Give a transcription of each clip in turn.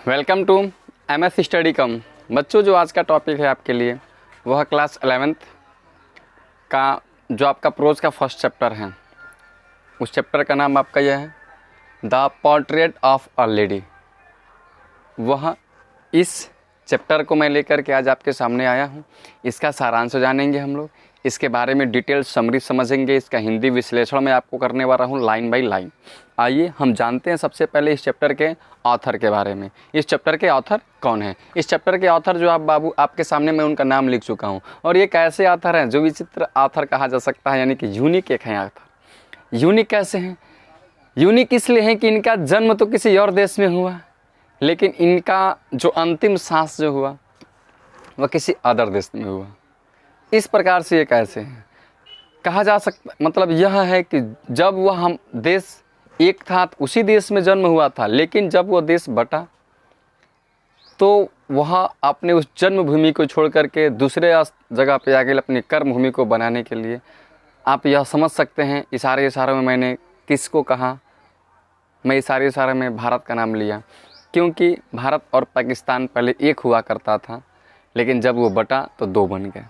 Welcome to MS study कम। बच्चों, जो आज का टॉपिक है आपके लिए वह क्लास 11th का जो आपका प्रोज का फर्स्ट चैप्टर है, उस चैप्टर का नाम आपका यह है the portrait of a lady. वह इस चैप्टर को मैं लेकर के आज आपके सामने आया हूँ। इसका सारांश जानेंगे हम लोग, इसके बारे में डिटेल समरी समझेंगे, इसका हिंदी विश्लेषण मैं आपको करने वाला हूँ लाइन बाय लाइन। आइए हम जानते हैं सबसे पहले इस चैप्टर के ऑथर के बारे में। इस चैप्टर के ऑथर कौन है? इस चैप्टर के ऑथर जो आपके सामने मैं उनका नाम लिख चुका हूँ, और ये कैसे ऑथर हैं जो विचित्र ऑथर कहा जा सकता है, यानी कि यूनिक एक है ऑथर। यूनिक कैसे हैं? यूनिक इसलिए हैं कि इनका जन्म तो किसी और देश में हुआ, लेकिन इनका जो अंतिम सांस जो हुआ वह किसी अदर देश में हुआ। इस प्रकार से ये कैसे हैं कहा जा सकता, मतलब यह है कि जब वह हम देश एक था उसी देश में जन्म हुआ था, लेकिन जब वह देश बटा तो वह अपने उस जन्मभूमि को छोड़ करके दूसरे जगह पे आगे अपनी कर्मभूमि को बनाने के लिए, आप यह समझ सकते हैं इशारे में मैंने किसको कहा। मैं इशारे में भारत का नाम लिया, क्योंकि भारत और पाकिस्तान पहले एक हुआ करता था, लेकिन जब वो बटा तो दो बन गए।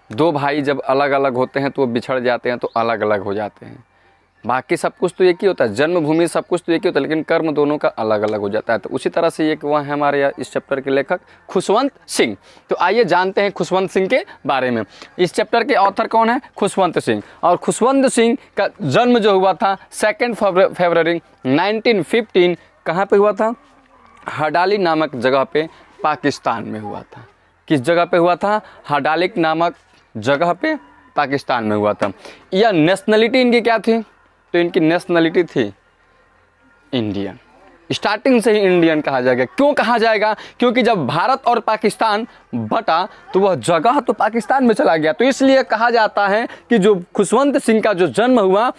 दो भाई जब अलग अलग होते हैं तो वो बिछड़ जाते हैं, तो अलग अलग हो जाते हैं। बाकी सब कुछ तो एक ही होता है, जन्मभूमि सब कुछ तो एक ही होता है, लेकिन कर्म दोनों का अलग अलग हो जाता है। तो उसी तरह से एक वह है हमारे इस चैप्टर के लेखक खुशवंत सिंह। तो आइए जानते हैं खुशवंत सिंह के बारे में। इस चैप्टर के ऑथर कौन है? खुशवंत सिंह। और खुशवंत सिंह का जन्म जो हुआ था 2 फरवरी 1915 कहाँ पे हुआ था? हडाली नामक जगह पे पाकिस्तान में हुआ था। किस जगह पे हुआ था? हडालिक नामक जगह पे पाकिस्तान में हुआ था। यह नेशनलिटी इनकी क्या थी? तो इनकी नेशनलिटी थी इंडियन। स्टार्टिंग से ही इंडियन कहा जाएगा। क्यों कहा जाएगा? क्योंकि जब भारत और पाकिस्तान बटा तो वह जगह तो पाकिस्तान में चला गया, तो इसलिए कहा जाता है कि जो खुशवंत सिंह का जो जन्म हुआ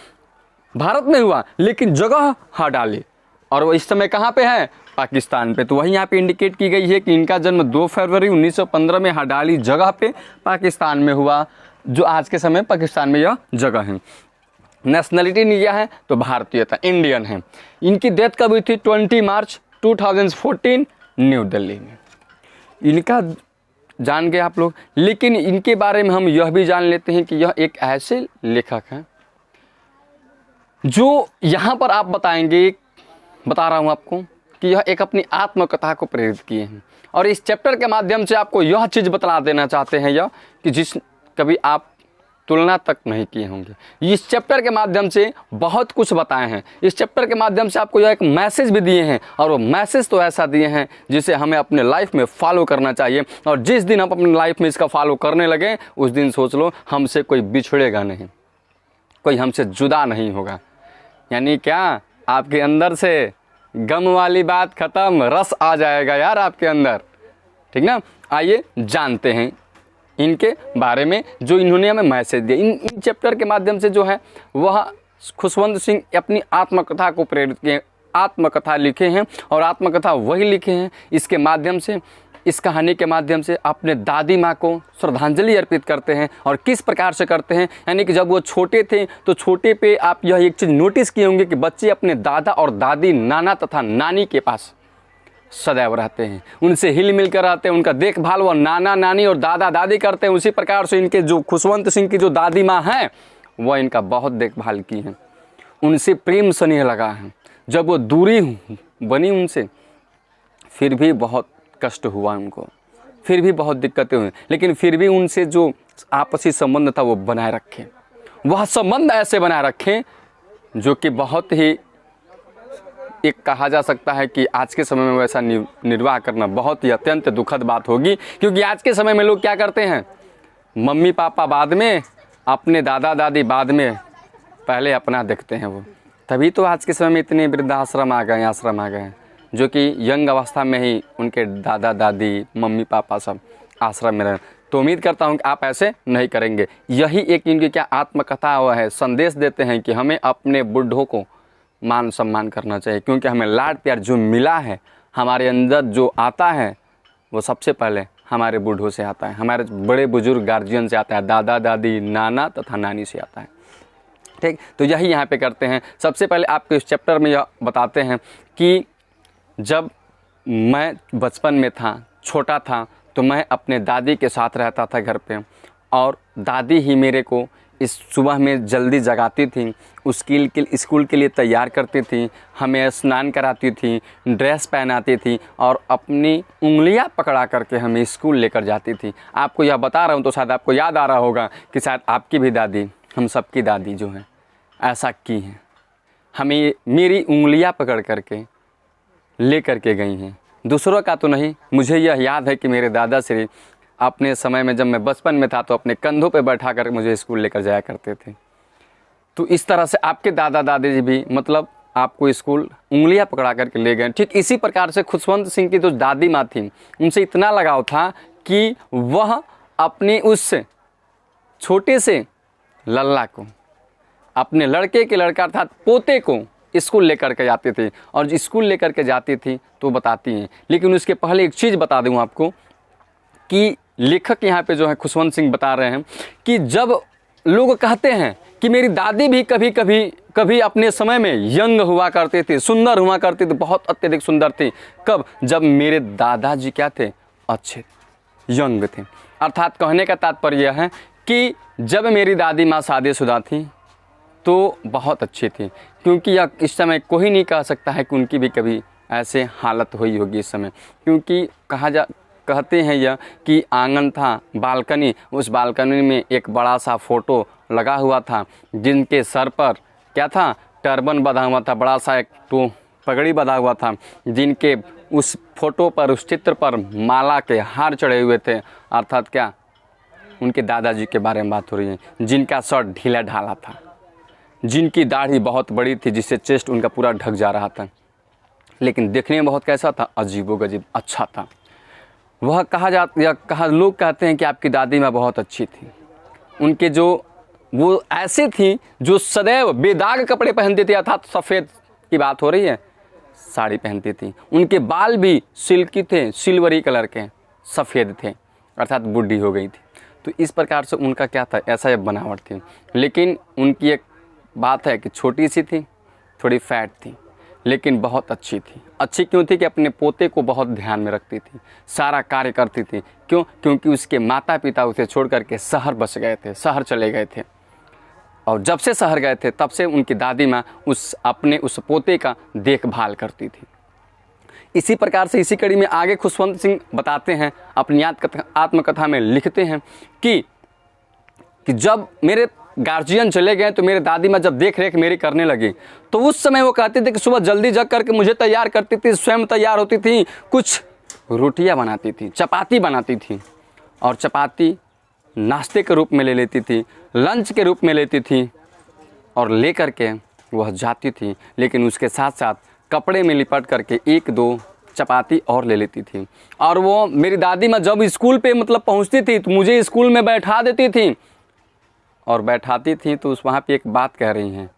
भारत में हुआ, लेकिन जगह हडाली, और वो इस समय कहाँ पे है? पाकिस्तान पे। तो वही यहाँ पे इंडिकेट की गई है कि इनका जन्म 2 फरवरी 1915 में हडाली जगह पे पाकिस्तान में हुआ, जो आज के समय पाकिस्तान में यह जगह है। नेशनलिटी क्या है? तो भारतीयता, इंडियन है। इनकी डेथ कब हुई थी? 20 मार्च 2014 न्यू दिल्ली में। इनका जान गए आप लोग, लेकिन इनके बारे में हम यह भी जान लेते हैं कि यह एक ऐसे लेखक हैं जो यहाँ पर आप बता रहा हूँ आपको कि यह एक अपनी आत्मकथा को प्रेरित किए हैं, और इस चैप्टर के माध्यम से आपको यह चीज़ बता देना चाहते हैं यह कि जिस कभी आप तुलना तक नहीं किए होंगे। इस चैप्टर के माध्यम से बहुत कुछ बताए हैं। इस चैप्टर के माध्यम से आपको यह एक मैसेज भी दिए हैं, और वो मैसेज तो ऐसा दिए हैं जिसे हमें अपने लाइफ में फॉलो करना चाहिए। और जिस दिन हम अपनी लाइफ में इसका फॉलो करने लगे, उस दिन सोच लो हमसे कोई बिछड़ेगा नहीं, कोई हमसे जुदा नहीं होगा। यानी क्या? आपके अंदर से गम वाली बात खत्म, रस आ जाएगा यार आपके अंदर, ठीक ना। आइए जानते हैं इनके बारे में जो इन्होंने हमें मैसेज दिया। इन चैप्टर के माध्यम से जो है वह खुशवंत सिंह अपनी आत्मकथा को प्रेरित किए, आत्मकथा लिखे हैं, और आत्मकथा वही लिखे हैं इसके माध्यम से, इस कहानी के माध्यम से अपने दादी माँ को श्रद्धांजलि अर्पित करते हैं। और किस प्रकार से करते हैं? यानी कि जब वो छोटे थे तो छोटे पे आप यह एक चीज़ नोटिस किए होंगे कि बच्चे अपने दादा और दादी, नाना तथा नानी के पास सदैव रहते हैं, उनसे हिल मिल कर रहते हैं, उनका देखभाल वो नाना नानी और दादा दादी करते हैं। उसी प्रकार से इनके जो खुशवंत सिंह की जो दादी माँ हैं वह इनका बहुत देखभाल की हैं, उनसे प्रेम स्नेह लगा है। जब वो दूरी बनी उनसे, फिर भी बहुत कष्ट हुआ उनको, फिर भी बहुत दिक्कतें हुई, लेकिन फिर भी उनसे जो आपसी संबंध था वो बनाए रखें। वह संबंध ऐसे बनाए रखें जो कि बहुत ही एक कहा जा सकता है कि आज के समय में वैसा निर्वाह करना बहुत ही अत्यंत दुखद बात होगी। क्योंकि आज के समय में लोग क्या करते हैं? मम्मी पापा बाद में, अपने दादा दादी बाद में, पहले अपना देखते हैं वो। तभी तो आज के समय में इतने वृद्धाश्रम आ गए, आश्रम आ गए हैं, जो कि यंग अवस्था में ही उनके दादा दादी, मम्मी पापा सब आश्रम में रहे। तो उम्मीद करता हूँ कि आप ऐसे नहीं करेंगे। यही एक इनकी क्या आत्मकथा हुआ है, संदेश देते हैं कि हमें अपने बूढ़ों को मान सम्मान करना चाहिए, क्योंकि हमें लाड प्यार जो मिला है, हमारे अंदर जो आता है वो सबसे पहले हमारे बूढ़ों से आता है, हमारे बड़े बुजुर्ग गार्जियन से आता है, दादा दादी, नाना तथा नानी से आता है। ठीक, तो यही यहाँ पे करते हैं। सबसे पहले आपको इस चैप्टर में यह बताते हैं कि जब मैं बचपन में था, छोटा था, तो मैं अपने दादी के साथ रहता था घर पे, और दादी ही मेरे को इस सुबह में जल्दी जगाती थी, स्कूल के लिए तैयार करती थी, हमें स्नान कराती थी, ड्रेस पहनाती थी और अपनी उंगलियां पकड़ा करके हमें स्कूल लेकर जाती थी। आपको यह बता रहा हूँ तो शायद आपको याद आ रहा होगा कि शायद आपकी भी दादी, हम सबकी दादी जो है ऐसा की हैं, हमें मेरी उंगलियां पकड़ करके ले करके गई हैं। दूसरों का तो नहीं, मुझे यह याद है कि मेरे दादाश्री अपने समय में जब मैं बचपन में था तो अपने कंधों पे बैठा कर मुझे स्कूल लेकर जाया करते थे। तो इस तरह से आपके दादा दादी जी भी मतलब आपको स्कूल उंगलियां पकड़ा करके ले गए। ठीक इसी प्रकार से खुशवंत सिंह की जो दादी माँ थी, उनसे इतना लगाव था कि वह अपने उस छोटे से लल्ला को, अपने लड़के के लड़का अर्थात पोते को स्कूल लेकर के जाते थे। और स्कूल लेकर के जाती थी तो बताती हैं, लेकिन उसके पहले एक चीज़ बता दूं आपको कि लेखक यहाँ पे जो है खुशवंत सिंह बता रहे हैं कि जब लोग कहते हैं कि मेरी दादी भी कभी अपने समय में यंग हुआ करते थे, सुंदर हुआ करते थे, बहुत अत्यधिक सुंदर थी। कब? जब मेरे दादाजी क्या थे? अच्छे यंग थे। अर्थात कहने का तात्पर्य यह है कि जब मेरी दादी माँ शादीशुदा थी तो बहुत अच्छी थी, क्योंकि यह इस समय कोई नहीं कह सकता है कि उनकी भी कभी ऐसे हालत हुई होगी इस समय, क्योंकि कहते हैं यह कि आंगन था, बालकनी, उस बालकनी में एक बड़ा सा फ़ोटो लगा हुआ था, जिनके सर पर क्या था? टर्बन बंधा हुआ था, बड़ा सा एक तो पगड़ी बंधा हुआ था, जिनके उस फोटो पर, उस चित्र पर माला के हार चढ़े हुए थे। अर्थात क्या? उनके दादाजी के बारे में बात हो रही है, जिनका शर्ट ढीला ढाला था, जिनकी दाढ़ी बहुत बड़ी थी, जिससे चेस्ट उनका पूरा ढक जा रहा था, लेकिन देखने में बहुत कैसा था? अजीबोगरीब अच्छा था। वह लोग कहते हैं कि आपकी दादी माँ बहुत अच्छी थी। उनके जो वो ऐसे थी जो सदैव बेदाग कपड़े पहनती थी, अर्थात सफ़ेद की बात हो रही है, साड़ी पहनती थी। उनके बाल भी सिल्की थे, सिल्वरी कलर के, सफ़ेद थे, अर्थात बूढ़ी हो गई थी। तो इस प्रकार से उनका क्या था? ऐसा एक बनावट थी। लेकिन उनकी एक बात है कि छोटी सी थी, थोड़ी फैट थी, लेकिन बहुत अच्छी थी। अच्छी क्यों थी? कि अपने पोते को बहुत ध्यान में रखती थी, सारा कार्य करती थी। क्यों? क्योंकि उसके माता पिता उसे छोड़ करके शहर बस गए थे, शहर चले गए थे, और जब से शहर गए थे तब से उनकी दादी माँ अपने उस पोते का देखभाल करती थी। इसी प्रकार से इसी कड़ी में आगे खुशवंत सिंह बताते हैं, अपनी आत्मकथा में लिखते हैं कि जब मेरे गार्जियन चले गए तो मेरे दादी माँ जब देख रेख मेरी करने लगी, तो उस समय वो कहते थे कि सुबह जल्दी जग करके मुझे तैयार करती थी, स्वयं तैयार होती थी, कुछ रोटियां बनाती थी, चपाती बनाती थी, और चपाती नाश्ते के रूप में ले लेती थी, लंच के रूप में लेती थी, और ले करके वह जाती थी। लेकिन उसके साथ साथ कपड़े में लिपट करके एक दो चपाती और ले लेती थी। और वो मेरी दादी माँ जब स्कूल पे मतलब पहुँचती थी तो मुझे स्कूल में बैठा देती थी, और बैठाती थी तो वहाँ पे एक बात कह रही हैं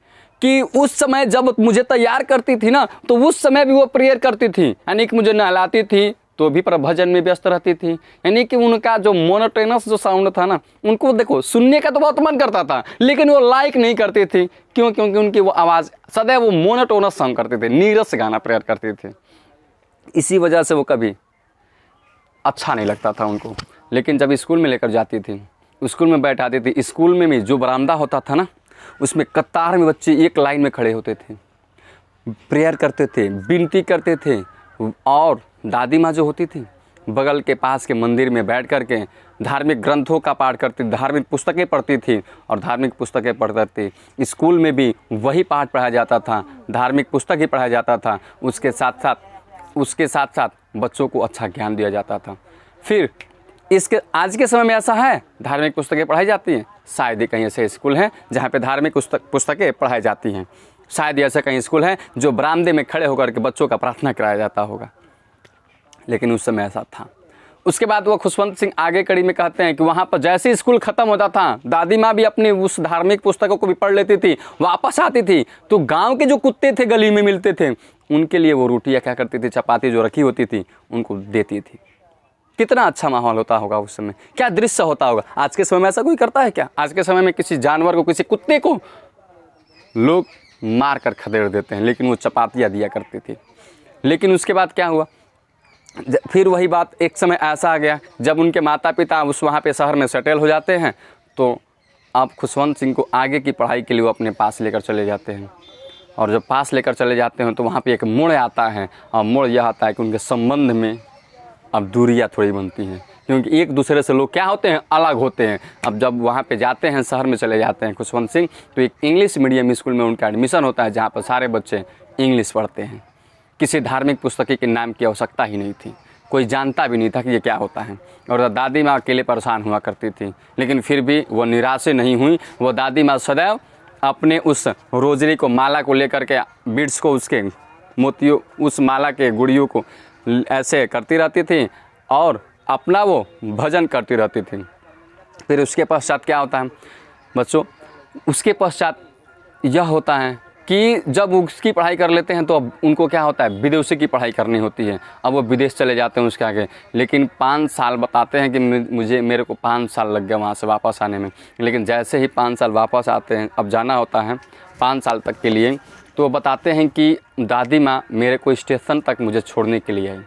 कि उस समय जब मुझे तैयार करती थी ना, तो उस समय भी वो प्रेयर करती थी, यानी कि मुझे नहलाती थी तो भी प्रभजन में व्यस्त रहती थी। यानी कि उनका जो मोनोटोनस जो साउंड था ना, उनको देखो सुनने का तो बहुत मन करता था, लेकिन वो लाइक नहीं करती थी। क्यों? क्योंकि उनकी वो आवाज़ सदैव वो मोनोटोनस साउंड करते थे, नीरस गाना प्रेयर करते थे। इसी वजह से वो कभी अच्छा नहीं लगता था उनको। लेकिन जब स्कूल में लेकर जाती थी, स्कूल में बैठाती थी, स्कूल में भी जो बरामदा होता था ना, उसमें कतार में बच्चे एक लाइन में खड़े होते थे, प्रेयर करते थे, विनती करते थे, और दादी माँ जो होती थी बगल के पास के मंदिर में बैठ कर के धार्मिक ग्रंथों का पाठ करती, धार्मिक पुस्तकें पढ़ती थी, और धार्मिक पुस्तकें पढ़ती थी। स्कूल में भी वही पाठ पढ़ाया जाता था, धार्मिक पुस्तक ही पढ़ाया जाता था, उसके साथ साथ बच्चों को अच्छा ज्ञान दिया जाता था। फिर इसके आज के समय में ऐसा है, धार्मिक पुस्तकें पढ़ाई जाती हैं, शायद ही कहीं ऐसे स्कूल हैं जहाँ पे धार्मिक पुस्तकें पढ़ाई जाती हैं, शायद ही ऐसा कहीं स्कूल है जो बरामदे में खड़े होकर के बच्चों का प्रार्थना कराया जाता होगा, लेकिन उस समय ऐसा था। उसके बाद वो खुशवंत सिंह आगे कड़ी में कहते हैं कि वहाँ पर जैसे स्कूल ख़त्म होता था, दादी माँ भी अपनी उस धार्मिक पुस्तकों को भी पढ़ लेती थी, वापस आती थी तो गांव के जो कुत्ते थे गली में मिलते थे, उनके लिए वो रोटियाँ क्या करती थी, चपाती जो रखी होती थी उनको देती थी। कितना अच्छा माहौल होता होगा उस समय, क्या दृश्य होता होगा। आज के समय में ऐसा कोई करता है क्या? आज के समय में किसी जानवर को, किसी कुत्ते को लोग मार कर खदेड़ देते हैं, लेकिन वो चपातियाँ दिया करती थी। लेकिन उसके बाद क्या हुआ, फिर वही बात, एक समय ऐसा आ गया जब उनके माता पिता उस वहाँ पे शहर में सेटल हो जाते हैं, तो अब खुशवंत सिंह को आगे की पढ़ाई के लिए वो अपने पास लेकर चले जाते हैं। और जब पास लेकर चले जाते हैं तो वहाँ पे एक मोड़ आता है, और मोड़ यह आता है कि उनके संबंध में अब दूरियाँ थोड़ी बनती हैं, क्योंकि एक दूसरे से लोग क्या होते हैं, अलग होते हैं। अब जब वहाँ पे जाते हैं, शहर में चले जाते हैं खुशवंत सिंह, तो एक इंग्लिश मीडियम स्कूल में उनका एडमिशन होता है, जहाँ पर सारे बच्चे इंग्लिश पढ़ते हैं। किसी धार्मिक पुस्तक के नाम की आवश्यकता ही नहीं थी, कोई जानता भी नहीं था कि ये क्या होता है। और दादी माँ अकेले परेशान हुआ करती थी, लेकिन फिर भी वो निराश नहीं हुई। वो दादी माँ सदैव अपने उस रोजरी को, माला को लेकर के, बीड्स को, उसके मोतियों, उस माला के गुड़ियों को ऐसे करती रहती थी और अपना वो भजन करती रहती थी। फिर उसके पश्चात क्या होता है बच्चों, उसके पश्चात यह होता है कि जब उसकी पढ़ाई कर लेते हैं तो अब उनको क्या होता है, विदेशी की पढ़ाई करनी होती है। अब वो विदेश चले जाते हैं उसके आगे, लेकिन 5 साल बताते हैं कि मेरे को 5 साल लग गया वहाँ से वापस आने में। लेकिन जैसे ही 5 साल वापस आते हैं, अब जाना होता है 5 साल तक के लिए, तो बताते हैं कि दादी माँ मेरे को स्टेशन तक मुझे छोड़ने के लिए आई।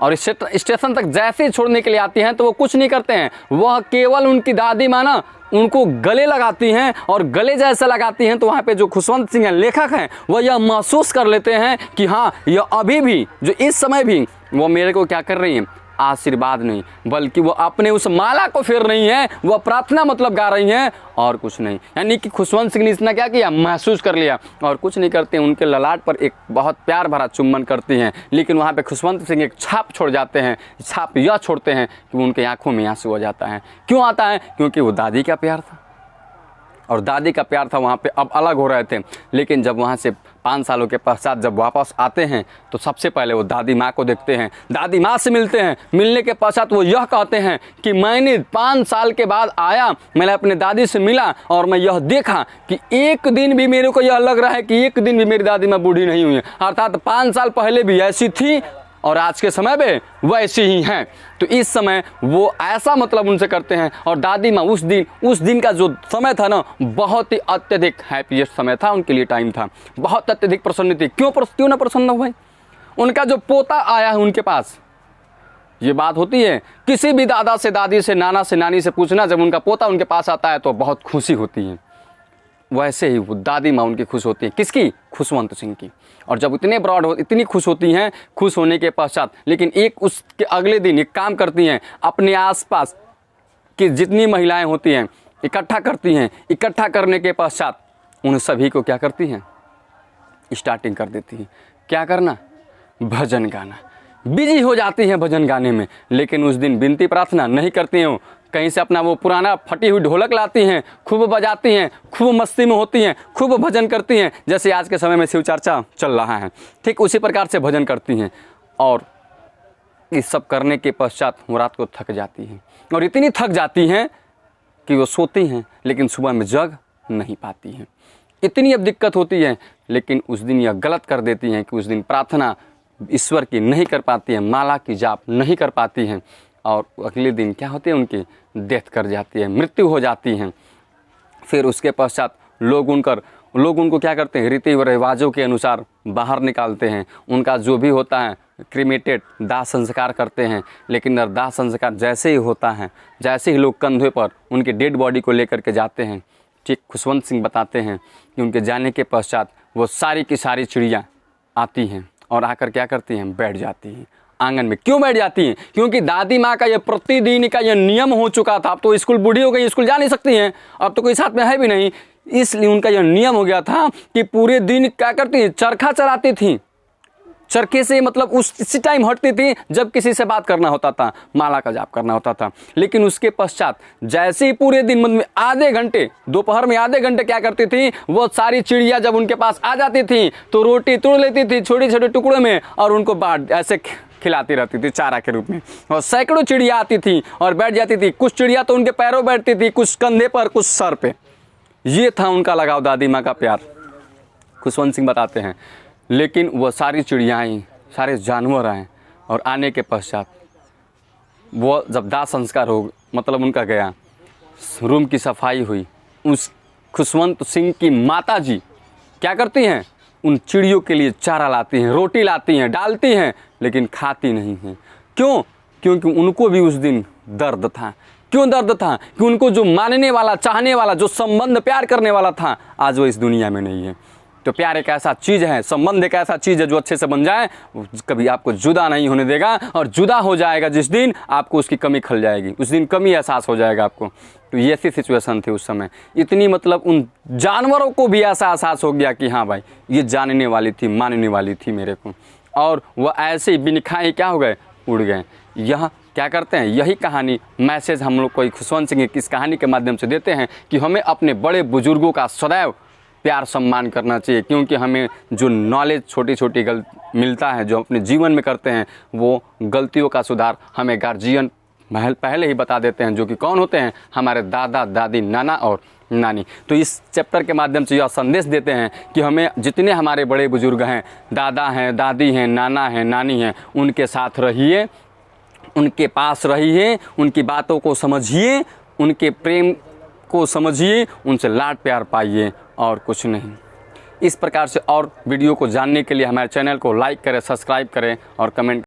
और स्टेशन तक जैसे ही छोड़ने के लिए आती हैं तो वो कुछ नहीं करते हैं, वह केवल उनकी दादी माँ ना उनको गले लगाती हैं, और गले जैसे लगाती हैं तो वहाँ पे जो खुशवंत सिंह हैं, लेखक हैं, वह यह महसूस कर लेते हैं कि हाँ, यह अभी भी, जो इस समय भी वो मेरे को क्या कर रही हैं, आशीर्वाद नहीं, बल्कि वो अपने उस माला को फेर रही हैं, वह प्रार्थना मतलब गा रही हैं और कुछ नहीं। यानी कि खुशवंत सिंह ने इतना क्या किया, महसूस कर लिया, और कुछ नहीं करते। उनके ललाट पर एक बहुत प्यार भरा चुम्बन करती हैं, लेकिन वहाँ पे खुशवंत सिंह एक छाप छोड़ जाते हैं। छाप यह छोड़ते हैं कि उनके आंखों में आंसू आ जाता है। क्यों आता है? क्योंकि वो दादी का प्यार था, और दादी का प्यार था वहाँ पे, अब अलग हो रहे थे। लेकिन जब वहाँ से 5 सालों के पश्चात जब वापस आते हैं तो सबसे पहले वो दादी माँ को देखते हैं, दादी माँ से मिलते हैं। मिलने के पश्चात वो यह कहते हैं कि मैंने 5 साल के बाद आया, मैंने अपने दादी से मिला और मैं यह देखा कि एक दिन भी मेरे को यह लग रहा है कि एक दिन भी मेरी दादी माँ बूढ़ी नहीं हुई है। अर्थात 5 साल पहले भी ऐसी थी और आज के समय में वैसे ही हैं। तो इस समय वो ऐसा मतलब उनसे करते हैं, और दादी माँ उस दिन का जो समय था ना, बहुत ही अत्यधिक हैप्पीएस्ट समय था उनके लिए, टाइम था, बहुत अत्यधिक प्रसन्न थी। क्यों ना प्रसन्न हो भाई, उनका जो पोता आया है उनके पास। ये बात होती है किसी भी दादा से, दादी से, नाना से, नानी से पूछना, जब उनका पोता उनके पास आता है तो बहुत खुशी होती है। वैसे ही वो दादी माँ उनकी खुश होती है, किसकी? खुशवंत सिंह की। और जब इतनी खुश होती हैं, खुश होने के पश्चात, लेकिन एक उसके अगले दिन एक काम करती हैं, अपने आसपास की जितनी महिलाएं होती हैं इकट्ठा करती हैं। इकट्ठा करने के पश्चात उन सभी को क्या करती हैं, स्टार्टिंग कर देती हैं। क्या करना? भजन गाना। बिजी हो जाती हैं भजन गाने में, लेकिन उस दिन विनती प्रार्थना नहीं करती हैं। कहीं से अपना वो पुराना फटी हुई ढोलक लाती हैं, खूब बजाती हैं, खूब मस्ती में होती हैं, खूब भजन करती हैं। जैसे आज के समय में शिव चर्चा चल रहा है, ठीक उसी प्रकार से भजन करती हैं। और इस सब करने के पश्चात वो रात को थक जाती हैं, और इतनी थक जाती हैं कि वो सोती हैं, लेकिन सुबह में जग नहीं पाती हैं। इतनी अब दिक्कत होती है, लेकिन उस दिन यह गलत कर देती हैं कि उस दिन प्रार्थना ईश्वर की नहीं कर पाती हैं, माला की जाप नहीं कर पाती हैं, और अगले दिन क्या होती है, उनकी डेथ कर जाती है, मृत्यु हो जाती है। फिर उसके पश्चात लोग उनको क्या करते हैं, रीति व रिवाजों के अनुसार बाहर निकालते हैं। उनका जो भी होता है क्रीमेटेड, दाह संस्कार करते हैं। लेकिन दाह संस्कार जैसे ही होता है, जैसे ही लोग कंधे पर उनके डेड बॉडी को लेकर के जाते हैं, ठीक खुशवंत सिंह बताते हैं कि उनके जाने के पश्चात वो सारी की सारी चिड़िया आती हैं और आकर क्या करती हैं, बैठ जाती हैं आंगन में। क्यों बैठ जाती हैं? क्योंकि दादी माँ का ये प्रतिदिन का ये नियम हो चुका था। अब तो स्कूल बूढ़ी हो गई, स्कूल जा नहीं सकती हैं, अब तो कोई साथ में है भी नहीं, इसलिए उनका यह नियम हो गया था कि पूरे दिन क्या करती हैं, चरखा चलाती थी। चरखे से मतलब उसी टाइम हटती थी जब किसी से बात करना होता था, माला का जाप करना होता था। लेकिन उसके पश्चात जैसे ही पूरे दिन में आधे घंटे, दोपहर में आधे घंटे क्या करती थी, वो सारी चिड़िया जब उनके पास आ जाती थी तो रोटी तोड़ लेती थी छोटे छोटे टुकड़ों में, और उनको बांट ऐसे खिलाती रहती थी चारा के रूप में। और सैकड़ों चिड़िया आती थी और बैठ जाती थी। कुछ चिड़िया तो उनके पैरों बैठती थी, कुछ कंधे पर, कुछ सर पे। ये था उनका लगाव, दादी माँ का प्यार। खुशवंत सिंह बताते हैं। लेकिन वो सारी चिड़िया आई, सारे जानवर आए, और आने के पश्चात वो जब दाह संस्कार हो मतलब उनका गया, रूम की सफाई हुई, उस खुशवंत सिंह की माता जी क्या करती हैं, उन चिड़ियों के लिए चारा लाती हैं, रोटी लाती हैं, डालती हैं, लेकिन खाती नहीं हैं। क्यों? क्योंकि उनको भी उस दिन दर्द था। क्यों दर्द था? कि उनको जो मानने वाला, चाहने वाला, जो संबंध प्यार करने वाला था, आज वो इस दुनिया में नहीं है। तो प्यार एक ऐसा चीज़ है, संबंध एक ऐसा चीज़ है जो अच्छे से बन जाए कभी आपको जुदा नहीं होने देगा, और जुदा हो जाएगा जिस दिन आपको उसकी कमी खल जाएगी, उस दिन कमी एहसास हो जाएगा आपको। तो ये ऐसी सिचुएशन थी उस समय। इतनी मतलब उन जानवरों को भी ऐसा एहसास हो गया कि हाँ भाई ये जानने वाली थी, मानने वाली थी मेरे को, और वह ऐसे ही बिन खाए क्या हो गए, उड़ गए। यह क्या करते हैं, यही कहानी मैसेज हम लोग को खुशवंत सिंह की इस कहानी के माध्यम से देते हैं कि हमें अपने बड़े बुजुर्गों का सदैव प्यार सम्मान करना चाहिए, क्योंकि हमें जो नॉलेज छोटी छोटी मिलता है, जो अपने जीवन में करते हैं, वो गलतियों का सुधार हमें गार्जियन पहले ही बता देते हैं, जो कि कौन होते हैं, हमारे दादा दादी, नाना और नानी। तो इस चैप्टर के माध्यम से यह संदेश देते हैं कि हमें जितने हमारे बड़े बुजुर्ग हैं, दादा हैं, दादी हैं, नाना हैं, नानी हैं, उनके साथ रहिए, उनके पास रहिए, उनकी बातों को समझिए, उनके प्रेम को समझिए, उनसे लाड प्यार पाइए और कुछ नहीं। इस प्रकार से और वीडियो को जानने के लिए हमारे चैनल को लाइक करें, सब्सक्राइब करें और कमेंट